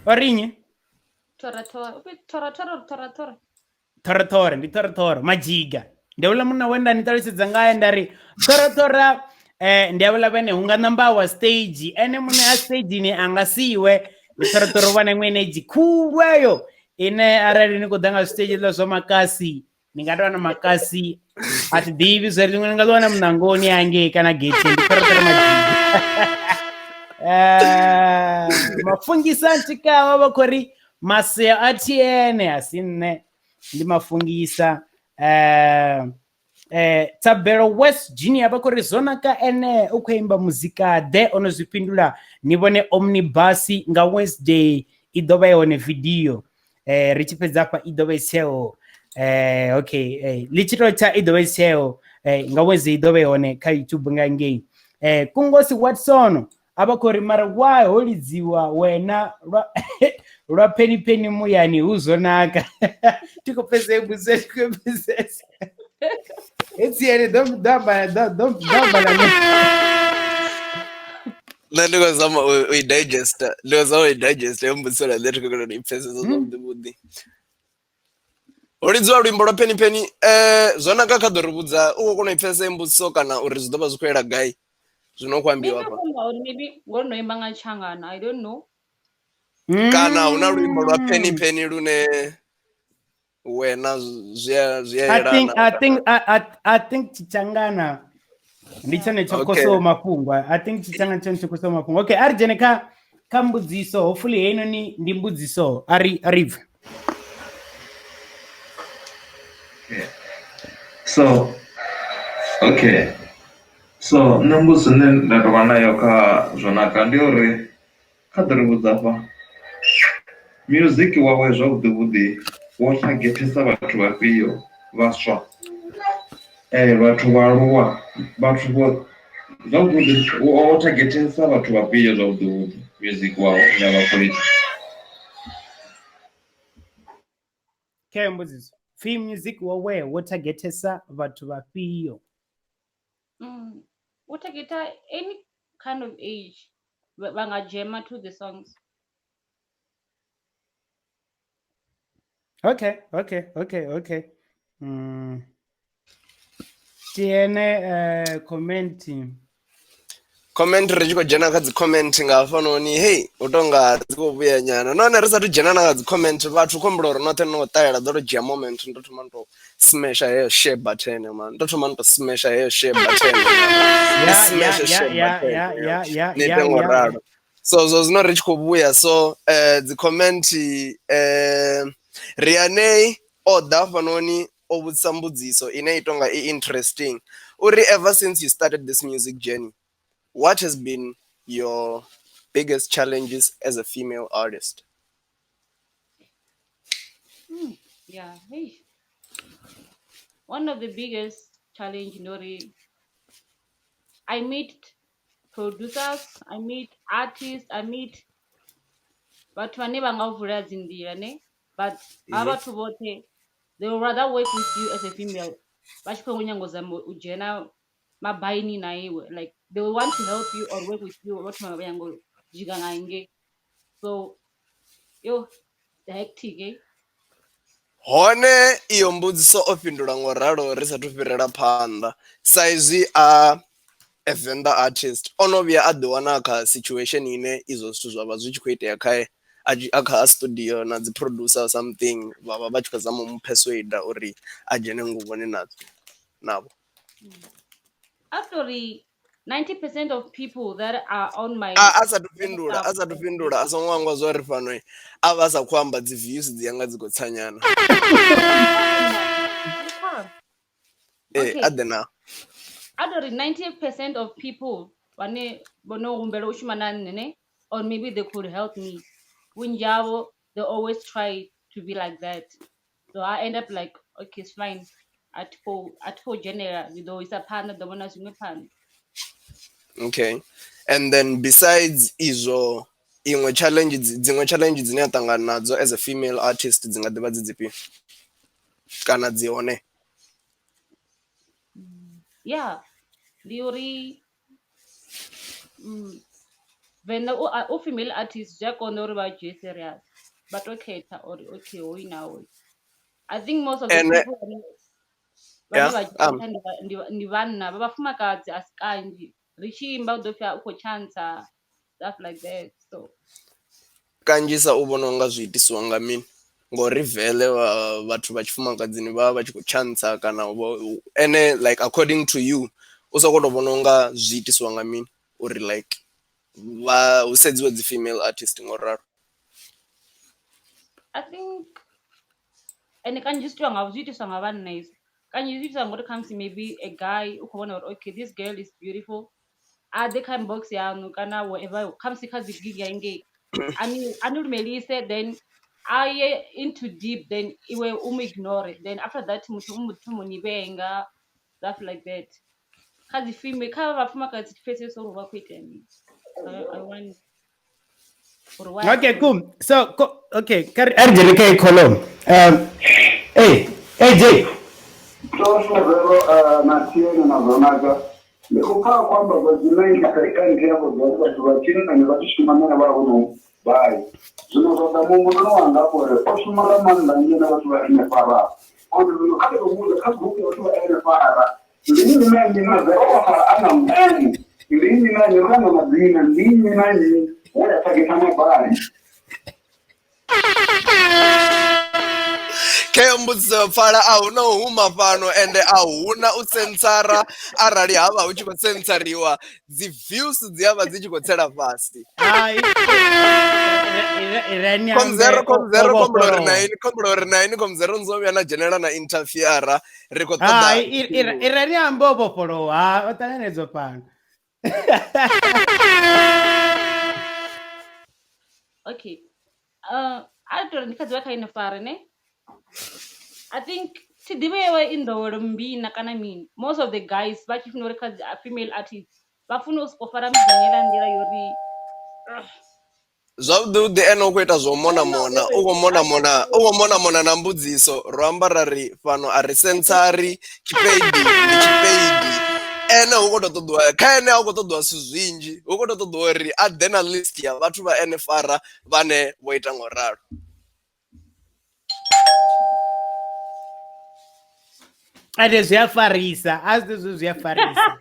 Orinye? Tora ndi tora majiga ndeula muna wenda nitalisidza ngaye ndari tora ndevula vene hunga nambawa stage ene mune a stage ni angasiwe ni tora vane mwene jikhulweyo ine arali ni kuḓa nga stage ḽa zwa makasi ni nga tovha na makasi ati ḓivhi zwari ḽiṅwe ni nga ḽiwana munangoni hangei kana gate ndi tora majiga mafungisa ntikawa vha khori masea a tiene asi nne ndi mafungisa Tabelo West Junior vha khori zonaka ene u khou imba muzika ḓe ono zwifhindula ni vhone Omnibus nga Wednesday i ḓo vha yone video ri tshi fhedza hafha i ḓo vha iseo okay ḽi tshi tou tsha i ḓo vha iseo nga Wednesday i ḓo vha yone kha YouTube nga ngei Kungosi Watson ava khori mara why ho lidziwa wena lwa penny muyani huzonaka tikopese it's here don't nṋe ndi khou zama u digesta ndi khou zama u digesta yo mbudziso la nṋe tikokona ni pfesesa zwavhuḓi vhuḓi ho lidziwa luimbo lwa penny zwonaka kha ḓo ri vhudza u khou kona u pfesesa mbudziso kana uri zwi ḓo vha zwi khou yela gai zwino khou ambiwa hafha maybe ngono imba nga Tshangana I don't know kana huna luimbo lwa penny lune wena zwi yelana I think Tshangana ndi tshone tsho koso mafhungo I think Tshangana tshone tsho koso mafhungo okay ari dzhene kha mbudziso hopefully heino ni ndi mbudziso ari so okay so mbudziso nṋe nda tovha nayo kha Zonaka ndi uri kha ḓi ri vhudza hafha music wawe zwavhuḓi vhuḓi wo targetesa vhathu vhafhio vhaswa vhathu vhaaluwa vhathu vho zwavhuḓi wo targetesa vhathu vhafhio zwavhuḓi vhuḓi music wawe ya vhapolisi khe mbudziso film music wawe wo targetesa vhathu vhafhio wo targeta any kind of age bangajema to the songs okay tiene comment ri tshi khou dzhena kha dzi comment nga hafhanoni hei u tonga dzi khou vhuya nyana nahone ri sathu dzhena na kha dzi comment vhathu khombela uri noṱhe no ṱalela ḓo to dzhia moment ndo thoma ndo smasha heyo share button man ndo thoma ndo smasha heyo share button so zwino ri tshi khou vhuya so dzi comment Rianey o ḓa hafhanoni o vhudzisa mbudziso ine i tonga i interesting uri ever since you started this music journey what has been your biggest challenges as a female artist? One of the biggest challenge Nori, I meet producers, I meet artists, I meet but abantu bote they would rather work with you as a female like they will want to help you or work with you so yo hectic hone iyo mbudziso o fhindula ngo ralo ri sathu fhirela phanḓa saizwi a venḓa artist ono vhuya a ḓi wana kha situation ine izwo zwithu zwa vha zwi tshi khou itea khae a kha studio na dzi producer or something vha tshi khou zama mu persuade uri a dzhene nguvhoni navho actually 90% of people that are on my asathu fhindula a songo angwa zwo ri fhano a vha sa khou amba dzi views dzi yanga dzi khou tsanyana adena actually 90% of people vhane vhono humbela u shuma na nne or maybe they could help me Winjavo, they always try to be like that. So I end up like, okay, it's fine. At four general, it's a partner, the one as you pan. Okay. And then besides izo dzine challenges dzine a ṱangana nadzo as a female artist dzi nga ḓivha dzi dzipi kana dzi hone when o female artist ja kona uri vha dzhie serious but khetha or okay hoyi na hoyi. I think most of the And people vhane vha yeah, dzhia ndi vhanna vha vhafumakadzi asi kanzhi ri tshi imba u ḓo pfhi u khou chantsa stuff like that. So kanzhisa u vhona unga zwi itisiwa nga mini ngori vele vhathu vha tshifumakadzini vha vha tshi khou chantsa kana ene like according to you u soko to vhona unga zwi itisiwa nga mini uri like vha hu sedziwe dzi female artist ngoralo. I think ende kanzhi zwithu nga zwi itiswa nga vhanna izwo kanzhi zwi itiswa ngori khamusi maybe a guy u khou vhona uri okay this girl is beautiful a ḓe kha inbox yanu kana whatever khamusi kha dzi gig hangei ani lumelise then aye into deep then iwe ignore then after that muthu munivhenga stuff like that kha dzi female kha vhafumakadzi pfesesa uri vha khou ita mini. I want okay, cool. So okay, Arjun Kolom. Hey Jay. Na tieni na zonaga nikukaa kwamba wazimengi serikali hapo ndio watu chini na watu shumana wao no bai zinozoda mungu no wanga hapo oshumara manda ngine watu wa NFR ndio kale mungu kama watu wa NFR ndio mimi na zero ana mimi ndio na nyama madina ndio nani wala takitama bai Khe mbudziso pfala ahuna u huma fhano ende ahuna u censara arali havha hu tshi khou censariwa dzi views dzi avha dzi tshi khou tsela fhasi. Komzero 9 komzero nzovhuya na dzhenela na interfere ri khou ṱoḓa irani ambo vhofholowa o ṱanganedzo fhano. Okay a tori ndi kha ḓivha kha NFR ne I think thi ḓivhewe in nḓowelo mbina kana mini most of the guys vha tshi funa uri kha female artists vha funa u soko fara muzanyela nḓila yori zwavhuḓi ene u khou ita zwo mona u khou mona na mbudziso ro ambara ri fhano a ri sensari tshipeidi ndi tshipeidi ene hu khou tou ṱoḓiwa kha ene a hu khou ṱoḓiwa zwithu zwinzhi hu khou tou ṱoḓiwa uri a ḓe na list ya vhathu vha NFR vhane vho ita ngauralo. Ade zwi a farisa a zwi a farisa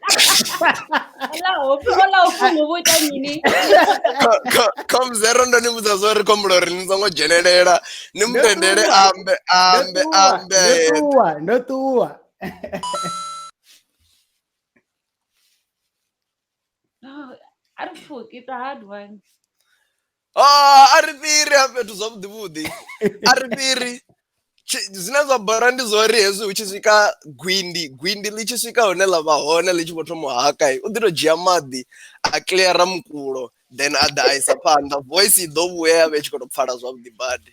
ola ufuna u ita mini komzero ndo ni vhudza zwo ri kombulori ni songo dzhenelela ni mutendele ambe ndo ṱuwa it's a hard one. a ri fhiri a fhethu zwavhuḓi vhuḓi a ri fhiri zwine zwa bora ndi zwori hezwi hu tshi swika gwindi ḽi tshi swika hone ḽa vha hone ḽi tshi vho thoma u haka u ḓi tou dzhia maḓi a cleara mukulo then a ḓa a isa phanḓa voice i ḓo vhuya ya vha i tshi khou tou pfhala zwavhuḓi badi.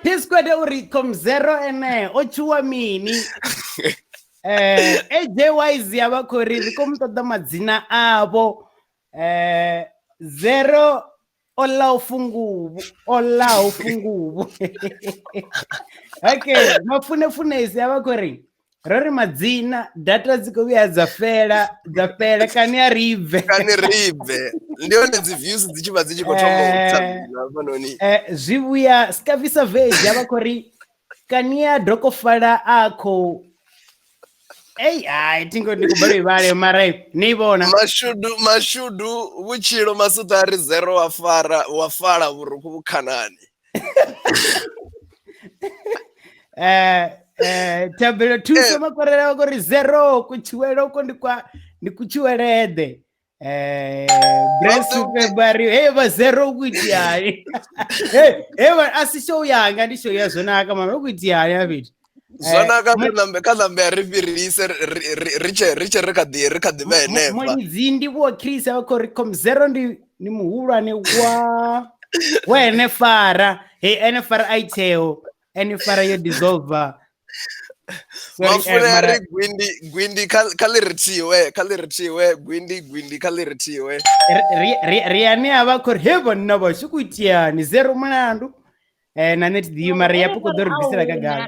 Tiskwede uri komzero ene o tshuwa mini AJYZ ya vha khou ri khou mu ṱoḓa madzina avho zero ola ufunguvu okay mafunefunesi ya vha khou ri ro ri madzina data dzi khou vhuya dza fela kani a ribve ndi hone dzi views dzi tshi vha dzi tshi khou thoma u tsamila hafhanoni zwi vhuya skavisa vage ya vha khou ri kani a dokofala a khou tingo ndi kubale vale mara ni bona mashudu vhutshilo masutari zero wa fala vhurukhu vhukhanani tabelo 2 soma korela kori zero kuchiwela uko ndi kuchiwelede bresu February eva zero ukuthi hayi eva asisho yanga ndisho yazonaka mama ukuthi hayi abiti zonaka kalambe ya ri fhirise ri kha ḓi vha henefha mulidzi ndi vho Chris a khou ri komzero ndi muhulwane wa NFR NFR aiteo NFR yo dissolve mafuna ri gwindi kha ḽi rithiwe gwindi kha ḽi rithiwe riane a vha khou ri he vhonna vha tshi khou itiani zero mulandu na net ḓi mara ya puko ḓo ri bvisela kagala.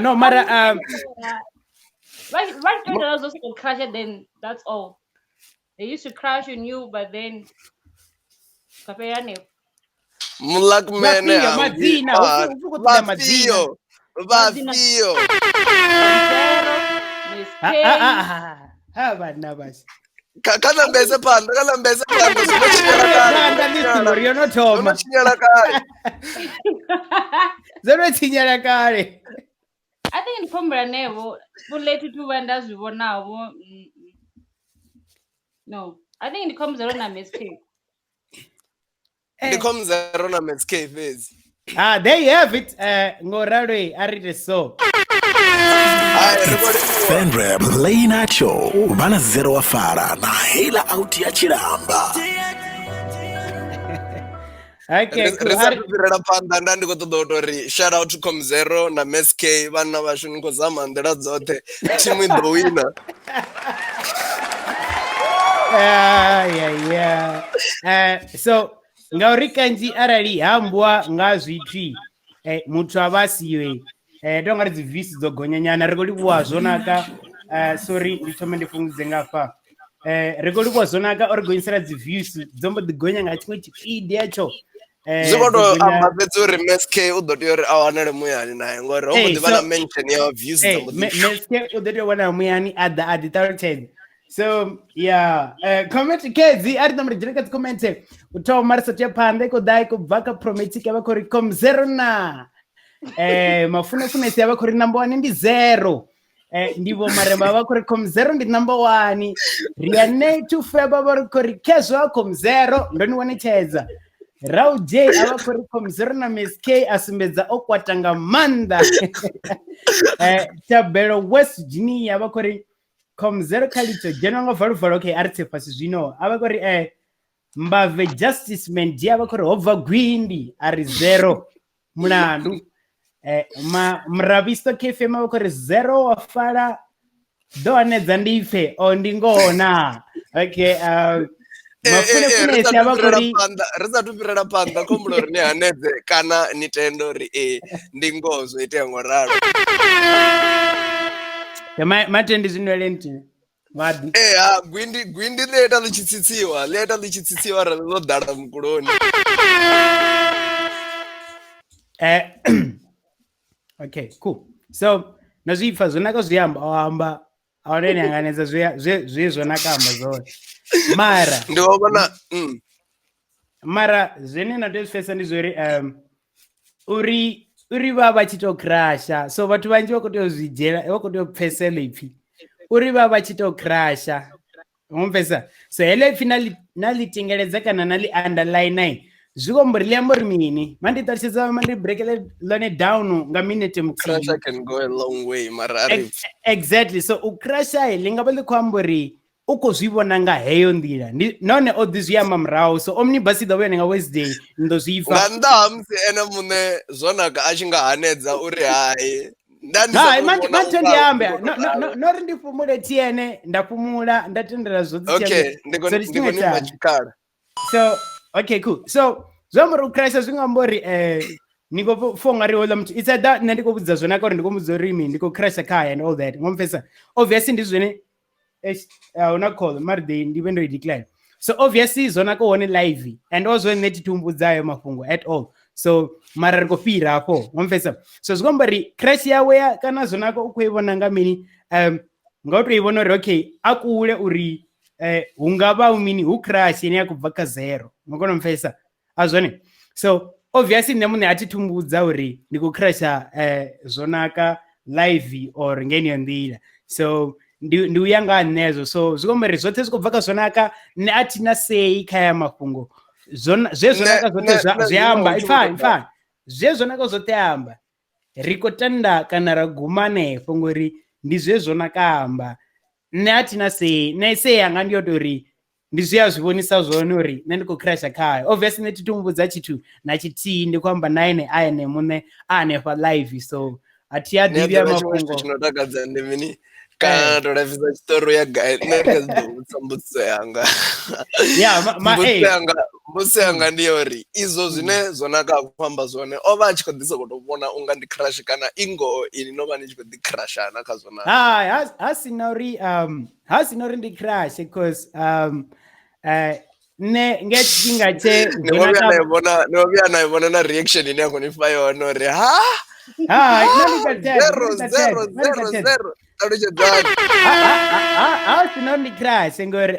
No mara Right $20 also can crash it, then that's all. They used to crash on you, but then Mulakmene Vafio hambi. madzina ufukutuda madzina Vafio. Comzero, Miss K. vana basi Kalambese panda panda lisilo rionothoma zvinothinyara kare. I think in Combra Nevo, but later two vendors we were now. No, I think it comes around a mistake. Ndikhomzero na Mescape vezi. There you have it. Ngorare arite so. Fenrep Play Nacho Bana Zero Afara na hela out ya Chiramba. Okay, Risa panda ndandi kotodotori. Shout out to Komzero na Mescape vana vashuni kozama ndera dzote. Team with the winner. So ngauri kanji arali hambwa ngazvitwi muthu avasiwe tonga ri dzivhisi dzogonyanyana riko livuwa zvonaka. Sorry ndithome ndifungudze ngafa. Riko livuwa zvonaka ori gonyisira dzivhisi dzombodzigonya nga chimwe chipidi yacho. Zikoto amba fhedzi uri Mescape u ḓo tea uri a wanele muyani naye ngori ho mbo ḓi vha na mention ya views dza mbo ḓi. Mescape u ḓo tea u wana muyani a ḓi ṱalutshedza. So yeah, comment kedzi ari ndo mujere ka comment uto marisa tia pande ko dai ko baka prometic ava ko com 0 na mafuna si ava ko number 1 ndi 0 ndivo maremba ava ko com 0 ndi number 1 riane to feba ava ko kezwa com 0 ndoni wane cheza Rau J ava ko com 0 na Miss K asumbedza okwatanga manda Tabelo West Gini ava ko com 0 kalito jenongo valu okay artse pasi zvino ava kuri mbave justice man dia ava kuri hobva gwindi ari 0 mulandu mravisto KFM ava kuri 0 wafala do anedza ndife ndingona okay mafune si ava kuri risa tupirira panda kombulo ri ne hanedze kana nitendo ri ndingozo ite ngoralo. Matendi zvinolenti vadi gwindi leta lichitsitsiwa ralo dala mukuloni. Okay, cool. So nazvifa zvonaka zviyamba awamba aoneni anganedza zve zvonaka amba zvone mara ndovona mara zvene natozifesa ndizvori uri vava chitokrasha so vatu vanji vakutozvijera vakutopfesela ipfi uri vava chitokrasha umpesa so hele ipfi nalitengeledza kana nali underline zvikombori liambori mini manditarisisa mandibrekele lone down nga minute crash can go a long way mara exactly so ukrasha lingava likwambori ukozvivona nga heyo ndira none odizviyamba murawo so omnibus idova nenga Wednesday ndozvifa nga ndahamsi ene mune zvonaka achinga hanedza uri hai mandiyambe nori ndipfumule tiene ndapfumula ndatendera zvodzitachikara so okay cool so zvambori ukrasha zvingambori ndikofonga rihola mtu it's that ndikobudza zvonaka uri ndikomudza rimi ndikokrasha kaya and all that ngomfesa obviously ndizvene unacall marday ndivendo decline so obviously zona ko one live and also netitumbudzayo mafungo at all so mara rikopira hapo ngomfesa so zikombari crash yawe kana zona ko ukuivona ngamini ngautoivona uri okay akuule uri ungava umini crash ine yakubva ka 0 ngokona mfesa azvone so obviously nemune atitumbudza uri ndikucrasha zonaka live or ngeni ndira so ndiuyanga nezo so zikomberi zvote zvikobvaka zvonaka neatina sei kaya mafungo zvezvonaka zvote zveamba fine zvezvonaka zvote amba rikotanda kana ragumane fungori ndizvezvonaka amba neatina sei nesei anga ndiyotori ndizviya zvivonisa zvone uri nendikokrasha kaya obviously netitumbudza chitu nachitii ndikwamba naine aine mune anefa live so atiyadhivya mafungo chinotakadza ndemini kana toravisa chitoro yagatsambutso yanga mbudziso yanga ndi yori izwo zwine Zonaka kufamba zwone ova a tshi khou ḓi sokou tou vhona unga ndi crush kana ingo ini no vha ni tshi khou ḓi crushana kha Zonaka. ha sina uri ndi crush because nne nga tshifhinga tshe Ni vho vhuya na vhona na reaction ine ya khou ni fha yone uri zero ṱalutshedzani. sina uri ndi crush ngori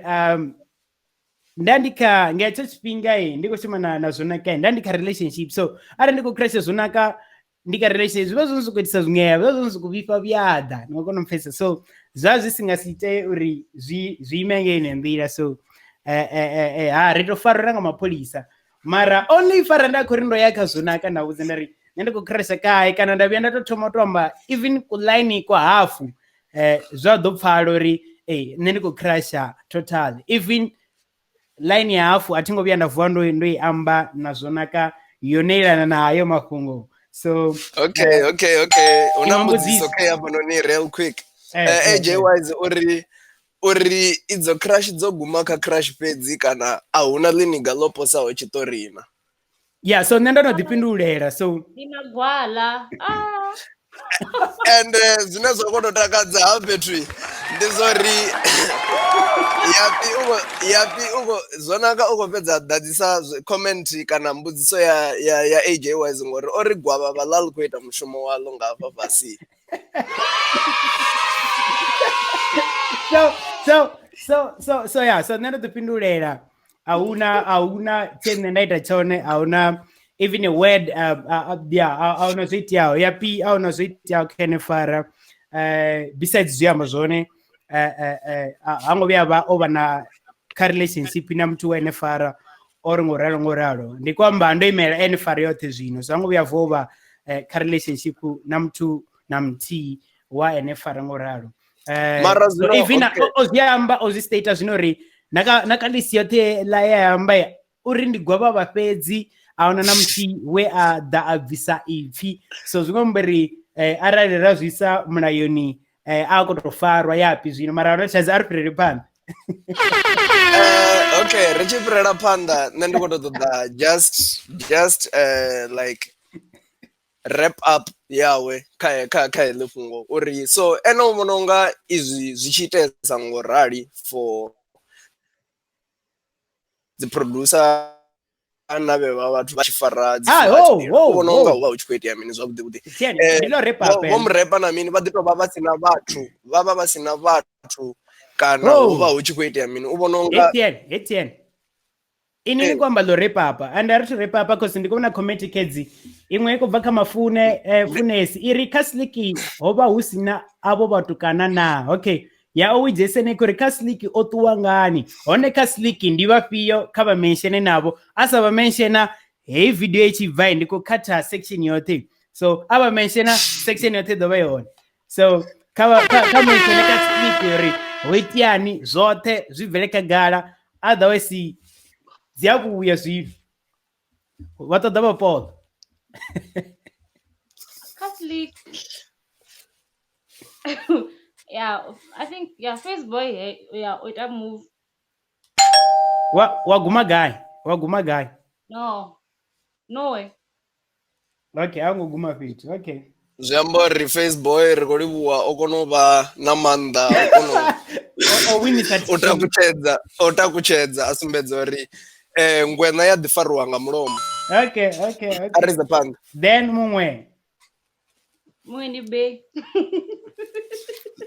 ndandika nga hetsho tshifhinga ndi khou shuma na Zonaka ndandika relationship so arali ndi khou crush Zonaka ndi kha relationship zwi vha zwi songo itisa zwiṅwevho zwi vha zwi songo vhifha vhuyaḓa ni nga kona u pfhesesa so zwa zwi si nga si ite uri zwi ime nga ine nḓila so ri tou farwa nga mapholisa mara only fara nda khou ri ndo ya kha Zonaka nda vhudza nda ri nṋe ndi khou crasha kai kana nda vhuya nda tou thoma u tou amba even ku line kwa hafu zwa ḓo pfhala uri nṋe ndi khou crasha total even line ya hafu a thi ngo vhuya nda vuwa ndo i amba na Zonaka yo neilana nayo mafhungo so okay una mbudziso kha hafho noni real quick AJ Wise uri idzo crush dzo guma kha crush fhedzi kana a huna ḽiniga ḽo posaho tshiṱori na yeah so nṋe ndo no ḓiphindulela so Dina gwala and zwine zwa khou tou takadza ha fhethu ndi zori yapi Zonaka u khou fhedza ḓadzisa comment kana mbudziso ya AJ Wise ngori o ri gwavha vha ḽa ḽi khou ita mushumo waḽo nga hafha fhasi. so yeah so nṋe ndo ḓiphindulela ahuna tshe nṋe nda ita tshone ahuna even a word ahuna zwo iteaho yapi ahuna zwo iteaho kha ene fara besides zwi amba zwone ha ngo vhuya vha o vha na kha relationship na muthu wa ene fara ori ngoralo ndi kwamba ndo imela ene fara yoṱhe zwino so ha ngo vhuya vha kha relationship na muthu na muthihi wa ene fara ngoralo so even oziamba ozistate zwino ri na kha list yoṱhe la ya amba uri ndi gwavha vha fhedzi ahuna na muthihi we a ḓa a bvisa ipfhi so zwi ngombe ri arali ra zwisa mulayoni a khou tou farwa yapi zwino mara ro tshadza ari fhirele phanḓa. Okay ri tshi fhirela phanḓa nṋe ndi khou tou ṱoḓa just like wrap up yawe kha heḽi fhungo uri so ene u vhona unga izwi zwi tshi itesa ngorali for the producer na vha vhathu vha tshi fara dzi u vhona unga hu tshi khou itea mini zwavhuḓi vho murepa na mini vha ḓi tou vha vha sina vhathu kana hu vha hu tshi khou itea mini u vhona unga Etienne ini ni kwamba lo repapa and ari repapa cause ndi kona comment kedzi imwe iko bva kha mafune funesi iri kasliki hoba husina abo batukana na okay ya owijese kuri kasliki o ṱuwa ngani hone kasliki ndi vhafhio kha vha mention navho asa vha mention hey video ichi bva ndiko khatha section yoṱhe so aba mention section yoṱhe ḓo vha yone so kha mention kasliki uri hoitiani zwoṱhe zwi bvele kagala otherwise ziyabuya zwivhi vha ṱoḓa vha Paul Catholic yeah I think Facebook ita move wa guma gai no way okay ango guma fiti okay zwi amba uri Facebook ri khou livhuwa o kona u vha na maanḓa o takutshedza a sumbedza uri ngwena ya ḓi fariwa nga mulomo. Okay Ariza phanḓa then muṅwe ndi be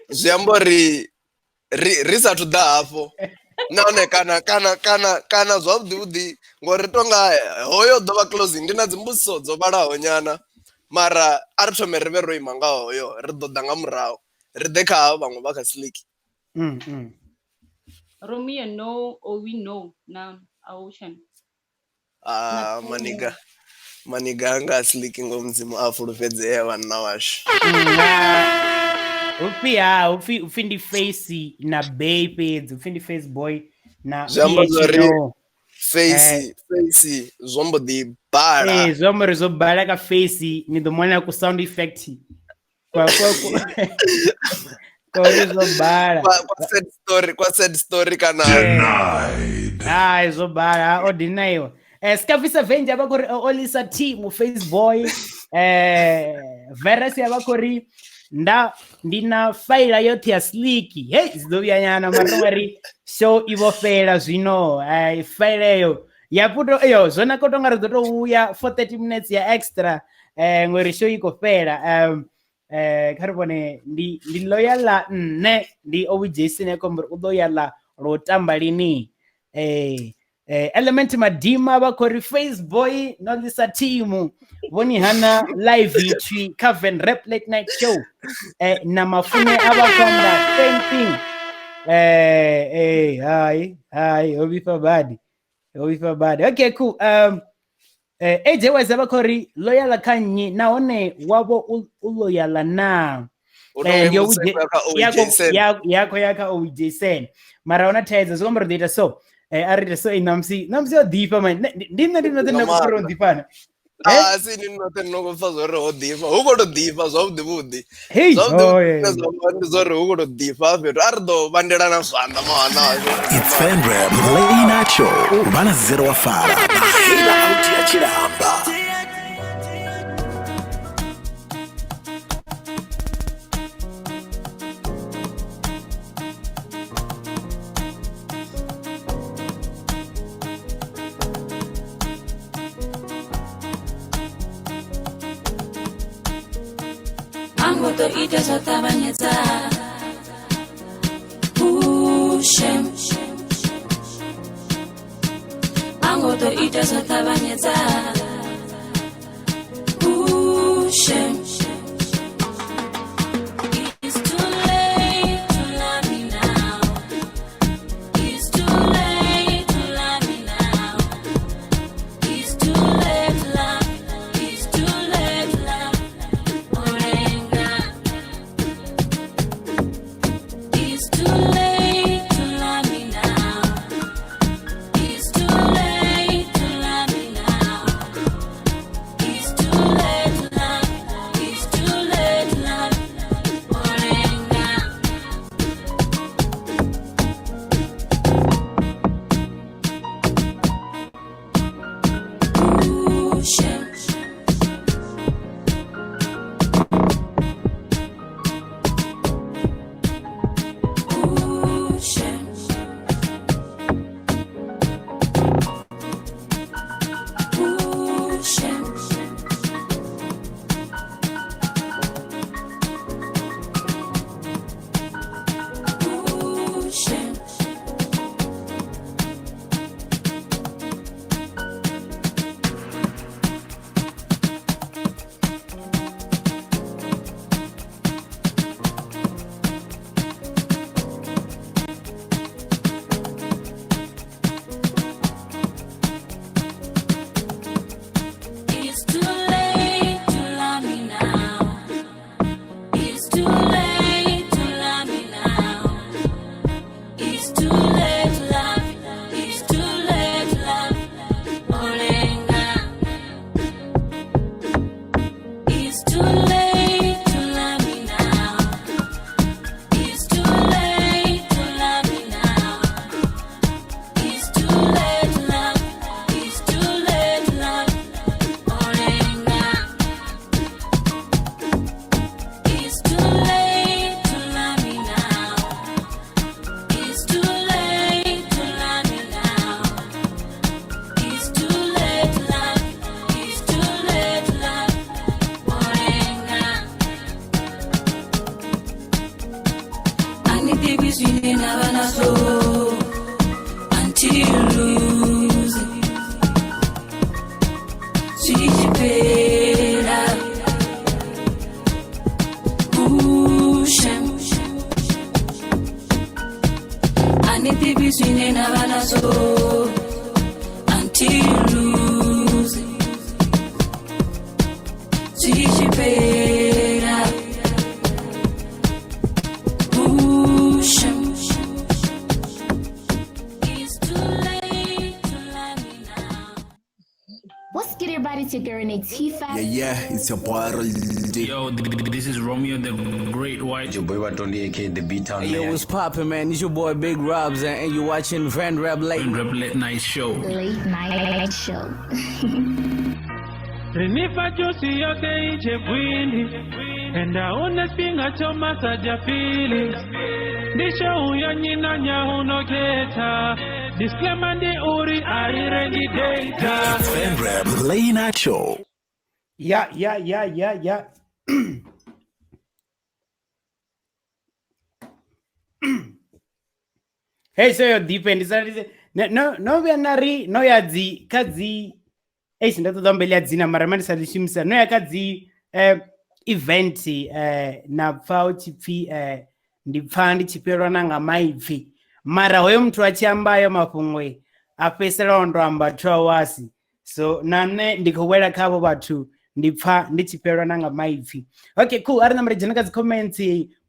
zwi amba uri ri sathu ḓa hafho nahone kana zwavhuḓi ngori tonga hoyo ḓovha closing ndi na dzimbudziso dzo vhalaho nyana mara a ri thome ri vhe ro ima nga hoyo ri ḓo ḓa nga murahu ri ḓe kha vhaṅwe vha kha Sliki. Romeo no or we know now Ocean maniga anga Sliki ngomdzimu a fulufhedzea vhanna washu ufi ndi face na bay fhedzi ufi ndi face boy na face zombo ḓi bala zombo ri zo bala ka face ni ḓo mona ku sound effect kwa zo bala kwa sad story kana zo bala o denial Skafisa Venja yava ku ri Olisa T mu Facebook Verus yava ku ri ndina faila yote ya Slicky. Hey, zidovya nyana matomari show ivo fela zwino. Faila yo yaputo yo zona kotonga ridoto uya for 30 minutes ya extra ngori show iko fela. Kharibone ndi loyala nne ndi OVJC ne komber udoyala lo tamba lini. Element Madima bakori Faceboy no lisa team woni hana live itwi Coven Rap Late Night Show na mafune abakanda same thing hi obifa bad okay cool AJ wase bakori loyal kanyi naone wabo uloyala na ndio yako OVJC mara ona taiza zomro data so arita so namsi odifa man ndina tena kufuro ndifana si nino tena kufazo ro odifa uko do difa zo budi hey zo ro uko do difa pero ardo bandera na swanda mana It's Fan Rap Late Night Show Bana Zero Wafara na hila auti ya Chiramba. Angoto ite zotabanyeza Shem Angoto ite zotabanyeza Shem It's too late to love me now. It's too late to love me now. It's too late to love. It's too late to love. It's too late to love me now. It's too late to love me now. It's too late to love. body together in a T5. Yeah, it's your boy D. Yo, this is Romeo the Great White. Your boy Watondi aka the B-Town Yo, what's poppin', man? It's your boy Big Robs, and you watching Van Rap Late. Van Rap Late Night Show. Late night show. Renifa josi yote ije bwindi Enda unesinga choma saja feelings Nisho uyo nyina nyahuno keta Disclaimer ndi uri airendi data Van Rap Late Night Show. Yeah. Hey, so depend. No, we are nari. No, ya zi kazi. Hey, sinda tuda mbele ya zina maramani sa dishimsa. No, ya kazi event na fao chipi ndipfandi chipero nanga maifi. Mara hoyo mtu achiambayo mafungwe. Apesela ondo amba 2 hours. So nane ndikuwela kabo batu ndipfa ndichipero nanga maifi. Okay, cool. Ari namre jenaka zi comments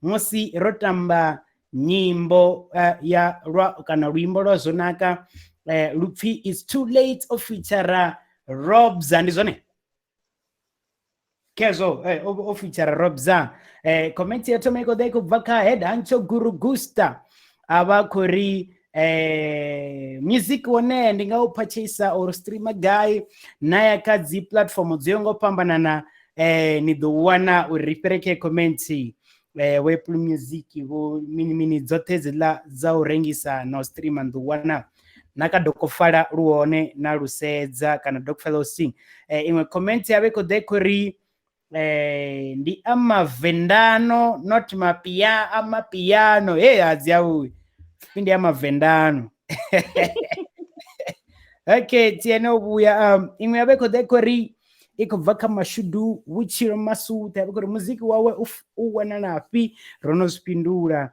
mosi rotamba nyimbo ya kana wimbo lwa zonaka Luffy is too late of feature Robs and zone kezo of feature Robs comment ya tomeko deko vaka head ancho guru gusta abakori music one ndinga upachisa or streamer guy na kazi platform ziongo pambana na ni the one uripereke comment Apple Music vo mini zote zila za urengisa no stream and wana naka dokofala ruone na rusedza kana dokofala sing imwe comment yabeko dekori ndi ama vendano not mapia ama piano aziawu ndi ama vendano okay tieno buya imwe yabeko dekori iko vaka mashudu wichiro masuta yabikore muziki wawe uwana napi rono spindura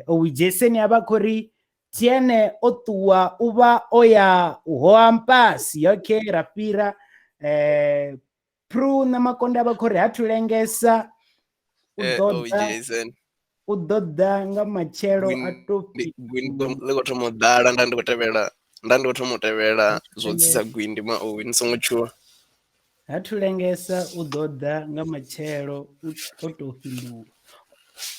owijesen yabakori tiene otua uba oya uhoampasi okay rapira pru na makonda yabakori hatulengesa udoda nga machero atopi lego tomodala ndandi kutomotevera zotsisa gwindi ma owinsomuchua hatulengesa udoda nga machero otofindura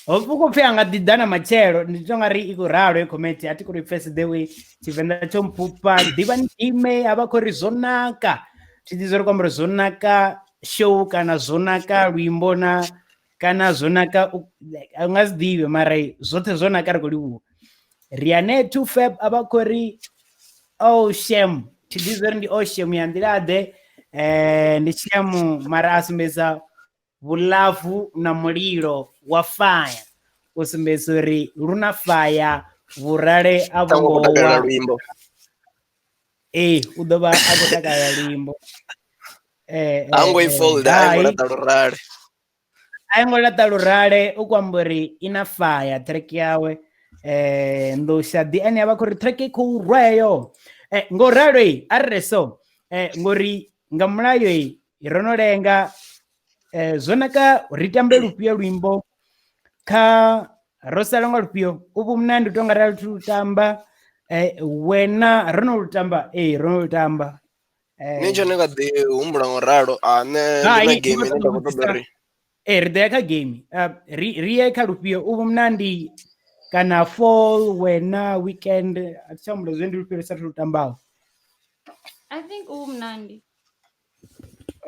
ovuko pfe anga didana machero nditongari ikuraro ekomenti ati kuri face the way chivenda chompupa diva ndime abakori zonaka tidizori kwambro zonaka show kana zonaka rwimbona kana zonaka angazidive mara zote zonaka rikuliwo riane 2 feb abakori shame tidizori ndi shame yandirade ndichiamu mara asumbeza vulavu na muliro wa fire usumbezori runa fire vurale avongowa udoba agotakaya limbo aingolata lurale ukwamburi ina fire track yawe ndosha diani abakori track kurweyo ngoralo arreso ngori ngamulayo ironolenga zonaka ritambe lupio lwimbo ka rosalonga lupio ubu mnandi tongara tutamba wena rono lutamba rono lutamba ninjo nega de umbula ngoralo ane na game nenda kutobari rideka game rieka lupio ubu mnandi kana fall wena weekend atshamlo zendi lupio satu lutambao I think umnandi.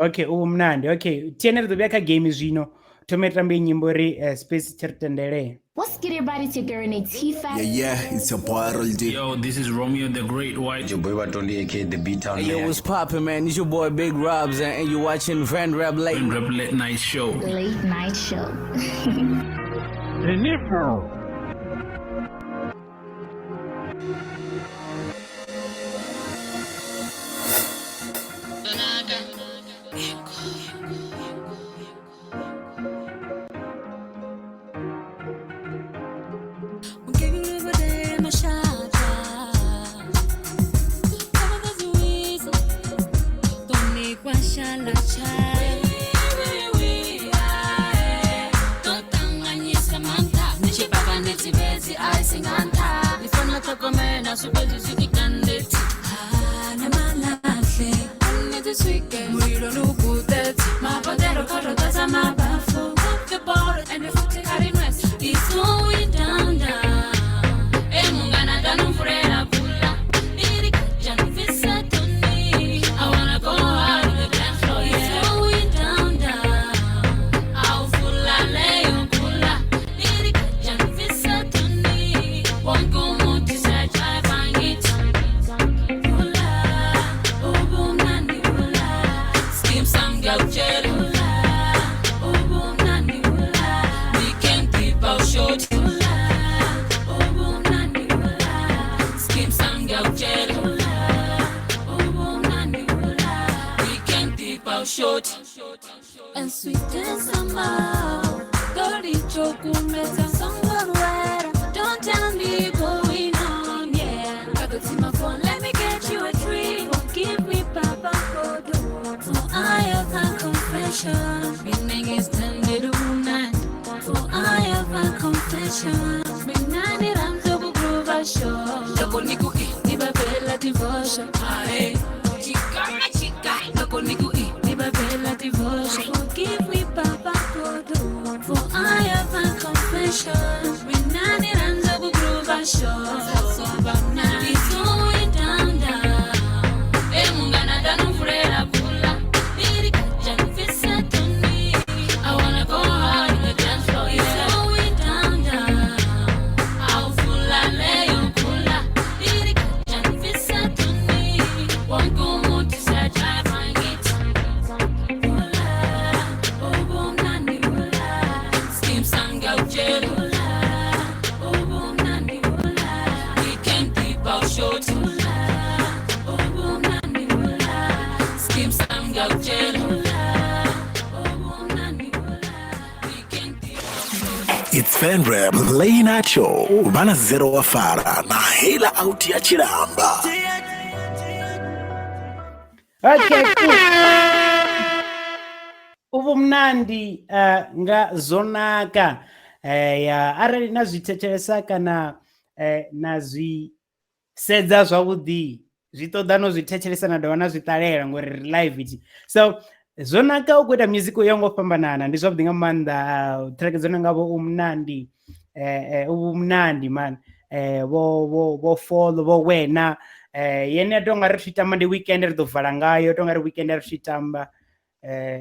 Okay, umnandi. Okay, tiene rudobeka game zvino. Tometambe nyimbo ri space chertendere. Let's get your body together in a T5. Yeah, it's your boy D. Yo, this is Romeo the Great White. Your boy Watondi aka the B-Town Yo, what's poppin', man? It's your boy Big Robs, and you watching Van Rap Late. Van Rap Late Night Show. Late night show. Renifa Chipapa this weekend. We don't know good that my potato cutter that's a my baffle. The border and the foot carrying west. It's going down, down. Mungana danu furera pula. Niri kajan visa to me. I wanna go out on the dance floor. It's going down, down. I'll full leo pula. Niri kajan visa to me. Won't go more to search, I find it. Pula, oh boom nani pula. Skim some girl jail. Pula, oh boom nani pula. We can keep our short. Short and sweet and somehow dirty chocolate and somewhere. Don't tell me going on, yeah. I got to my phone, let me get you a drink. Give me Papa Kodo. For I have a confession. Meaning is 10 little night. For I have a confession. Minani Ramzo Groova Show. Loco Niku Niba Bella Devotion. Aye, chica, Loco Niku Bella devotion. Forgive me, Papa Kodo, for I have a confession. When Nani runs over Groova Show, so now it's going down, down. Mungana danu furera pula. Niri kajan visa to me. I wanna go out on the dance floor. It's going down, down. I'll full leo pula. Niri kajan visa to me. Won't go more to search, I find it. It's FanRap Late Night Show. Bana Zero Wafara na hela out ya Chilamba. Okay, cool. Ubumnandi nga zonaka ya arali nazvitecheresa kana nazvisedza zvavudi zvitoda nozvitecheresa nadawana zvitarera ngori live ichi. So zonaka ukuita music yongofambanana ndi zvavudi nga maanda track zonanga vo umnandi ubumnandi man vo follow vo wena yene tonga ri twitamba ndi weekend ri tovhala ngayo tonga ri weekend ri twitamba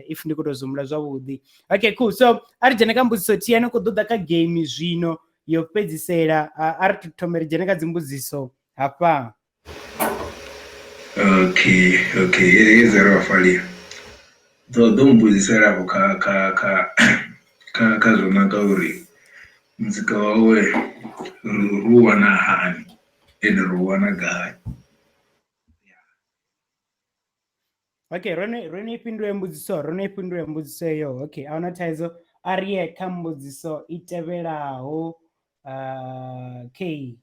if ndikutozumula zvavudi. Okay, cool. So ari jene kambudziso tiyene kudoda ka game zvino yopedzisera ari tutomere jene kadzimbudziso hapa. Okay, Zero Wafali. Don't budzisera ko ka zonaka uri muzika wawe ruwa na hani ene ruwa na gai. Okay, rone ipindure mbudziso yo. Okay, auna taizo ariye kambudziso itevelaho. Okay.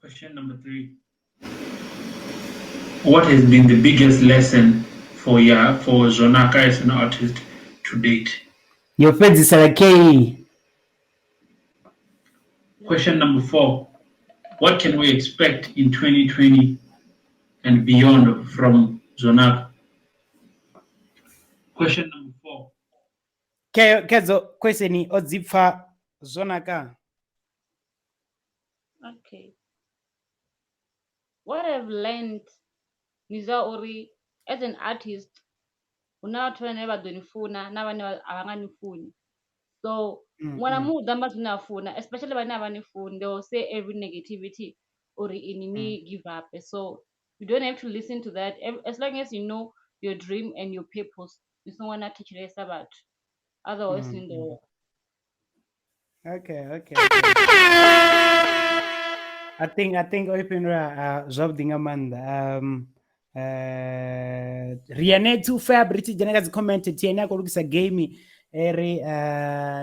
Question number 3. What has been the biggest lesson for Zonaka as an artist to date? Yopedzisara K. Question number 4. What can we expect in 2020 and beyond from Zonaka? Question number 4. Kezo question odzipfa Zonaka. Okay. What I've learned niza uri as an artist unavathu never donifuna na vane avanganifuni. So when I move them to especially when I have any phone, they will say every negativity or in me give up. So you don't have to listen to that. As long as you know your dream and your purpose, you don't want to teach less about otherwise in the world. Okay. I think oipinra zwavudinga manda. Riane tu fabric jana kazi comment tiena kulukisa game eri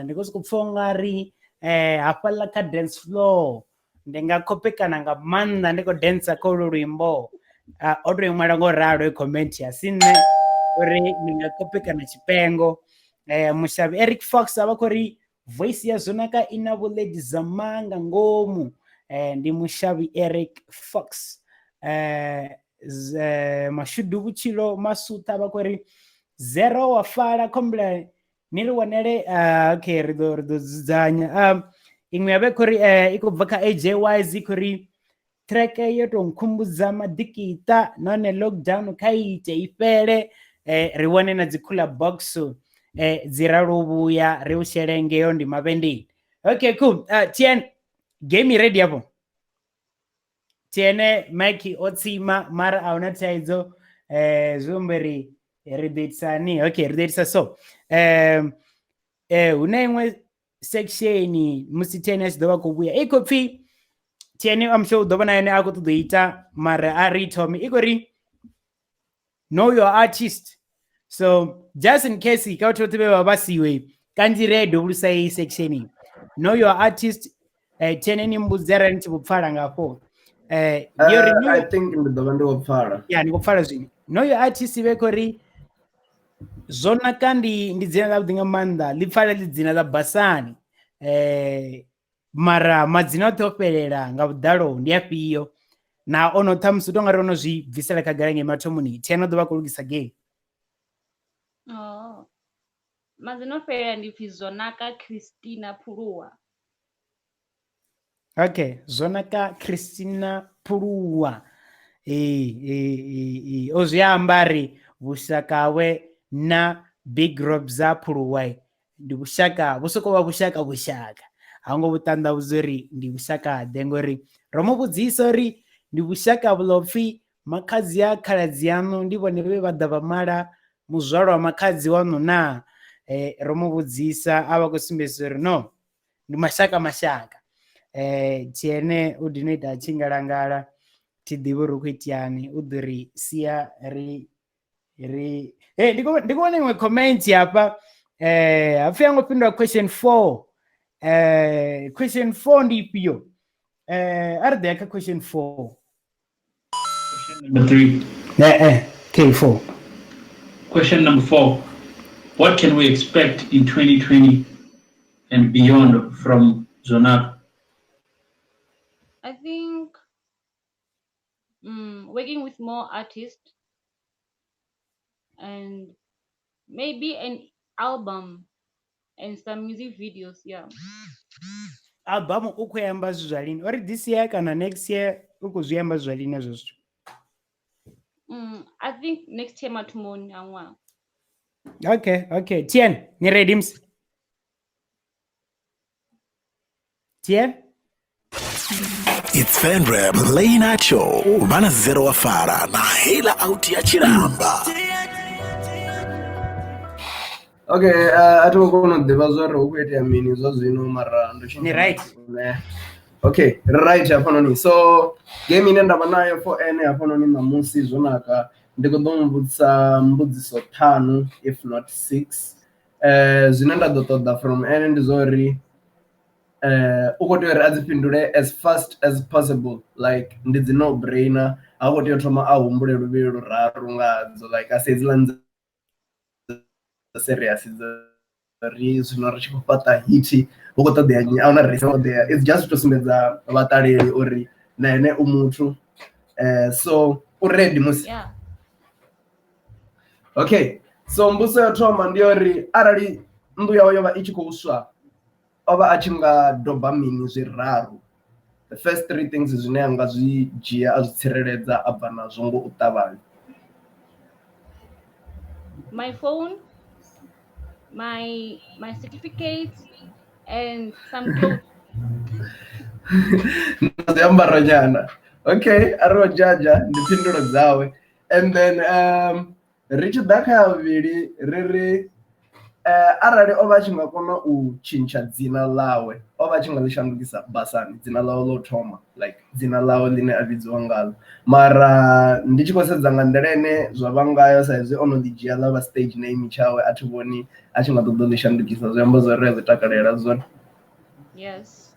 ndikosi kupfonga ri hapala ka dance floor ndingakopekana nga manda ndiko dance ko lwimbo odwe mwala ngo raro comment ya sine uri ndingakopekana chipengo mushabi Eric Fox abakori voice ya Zonaka inabuledi zamanga ngomu ndi mushabi Eric Fox mashudu vutshilo masuta vha khou ri zero wa fala khombla ni ri wanele okay ri ḓo dzudzanya iṅwe yavha khou ri i khou bva kha AJ Wise i khou ri track yo tou nkhumbudza madikita nahone lockdown kha ite i fhele ri wane na dzi cooler box dzi ralo vhuya ri u shele ngeyo ndi mavhendeni. Okay cool. Tien game ready hapo tiene Mikey o tsima mara a una thaidzo zumberi ri ditsani. Okay ri ditsa so huna iṅwe section musi tennis ḓo vha khou vhuya i khou pfhi tiene I'm sure ḓo vha na yone a khou ṱoḓo ita mara a ri thome i khou ri know your artist. So just in case ka vhathu vhoṱhe vhe vha vha siwe kanzhi ri a dovhulusa iyi section know your artist tiene ni mbudzera ni tshi khou pfala ngafho. I think ndi ḓo vha ndi khou pfala. Yeah ndi khou pfala zwino know your artist vhe khou ri zona kandi ndi dzina ḽa vhuḓi nga maanḓa ḽi pfala ḽi dzina ḽa basani mara madzina oṱhe o fhelela nga vhuḓalo ndi afhio na ono ṱhamusi u tou nga ri ono zwi bvisela khagala ngei mathomoni tiene o ḓo vha khou lugisa game. Madzina o fhelela ndi pfhi Zonaka Christina Phuluwa. Okay Zonaka Christina Phuluwa o zwi amba ri vhushakawe na Big Rob za Phuluwa ndi vhushaka vhu sokou vha vhushaka a ngo vhuṱanḓavhudza uri ndi vhushaka ḓe ngori ro mu vhudzisa uri ndi vhushaka vhulopfhi makhadzi a khaladzi yaṋu ndi vhone vhe vha ḓa vha mala muzwalo wa makhadzi waṋu na ro mu vhudzisa a vha khou sumbedzisa uri no ndi mashaka tiene u dino ita tshingalangala ti ḓivhe uri u khou itiani u ḓo ri sia ri ndi khou vhona iṅwe comment hafha hapfhi a ngo fhindula question 4 question 4 ndi ifhio a ri ḓo ya kha question 4 number 3 K4 question number 4 what can we expect in 2020 and beyond from Zonaka? I think working with more artists and maybe an album and some music videos. Yeah. Album u khou yamba zwithu zwa lini ori this year kana next year u khou zwi yamba zwa lini ezwo zwithu? I think next year mathomoni a ṅwaha. Okay Tien ni ready ms Tien It's FanRap Late Night Show vana zero wa fara na hela out ya chiramba. Okay a thi khou kona u ḓivha zwori hu khou itea mini zwa zwino mara ndo ni right. Okay right hafhanoni so game ine ndavha nayo for ene hafhanoni ṋamusi Zonaka ndi khou ḓo muvhudzisa mbudziso 5 if not 6 zwine nda ḓo ṱoḓa from ene ndi zwa uri u khou tea uri a dzi fhindule as fast as possible like ndi dzi no brainer ha khou tea u thoma a humbule luvhili luraru ngadzo like a sedzi serious ri zwino ri tshi khou fhaṱa hit hu khou ṱoḓea nyi ahuna ri ṱoḓea it's just to sumbedza vhaṱaleli uri na ene u muthu so u ready musi okay so mbuso ya thoma ndi uri arali nnḓu yawe yo vha i tshi khou swa o vha a tshi nga doba mini zwiraru the first 3 things zwine anga zwi dzhia a zwi tsireledza a bva nazwo ngo u ṱavhanya. My phone, my certificates and some clothes. Ziambaro nyana. Okay, aro jaja ndi phindulo dzawe. And then ri tshi ḓa kha ya vhuvhili riri arali o vha a tshi nga kona u tshintsha dzina ḽawe o vha a tshi nga ḽi shandukisa basani dzina ḽawe ḽo thoma like dzina ḽawe ḽine a vhidziwa ngalo mara ndi tshi khou sedza nga nḓila ine zwa vha ngayo sa izwi ono ḓi dzhia ḽa vha stage name tshawe a thi vhoni a tshi nga ṱoḓa ḽi shandukisa zwi amba zwori a zwi takalela zwone. Yes.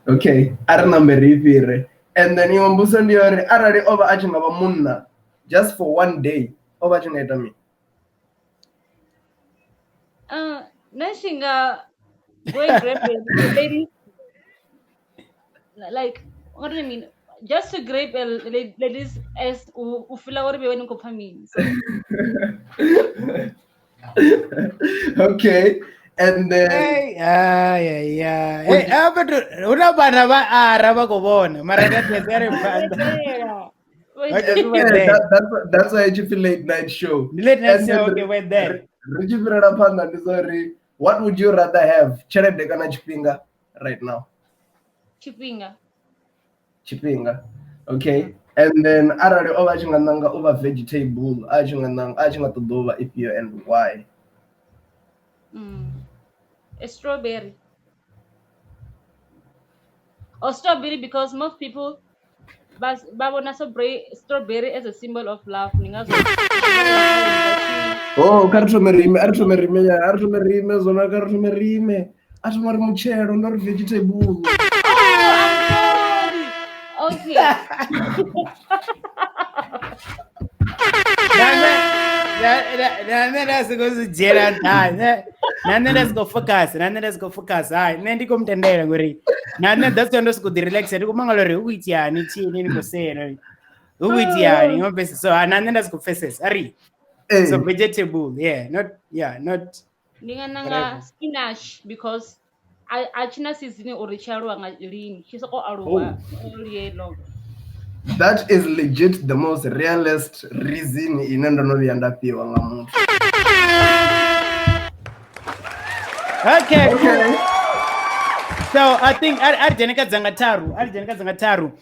Okay a ri nambere i fhire and then iwe mbuso ndi yori arali o vha a tshi nga vha munna just for one day o vha a tshi nga ita mini? Nashinga going grab ladies like what do you mean just to grab ladies as ufila uri bewe niko phamini. Okay, and then Hey, but una bana ba ara ba go bona mara that is very fun. That's why you feel late night show. Late night And show, then okay, went there. Richie Pirata Panda, sorry. What would you rather have? Chere dekana chipinga right now. Chipinga. Chipinga. Okay. And then arare over chingananga over vegetable. Achinga to dova if you and why. A strawberry. Or strawberry because most people babona strawberry as a symbol of love. Oh, karitumerime zona karitumerime. Atumari muchero not vegetable. Okay. Let's go to jail. Let's go focus. Let's go focus. Nendi kumtendera ngori. That's when let's go relax. Ndi kumangalore uitiani chini ni kosera. Uitiani ngobese. So let's go faces. Ari. So vegetable, not. Ningananga spinach because achina season orichalo ngalini. Chisoko aruwa yellow. That is legit the most realist reason inendo no bianda piwa ngamu. Okay. So I think arjeneka dzangataru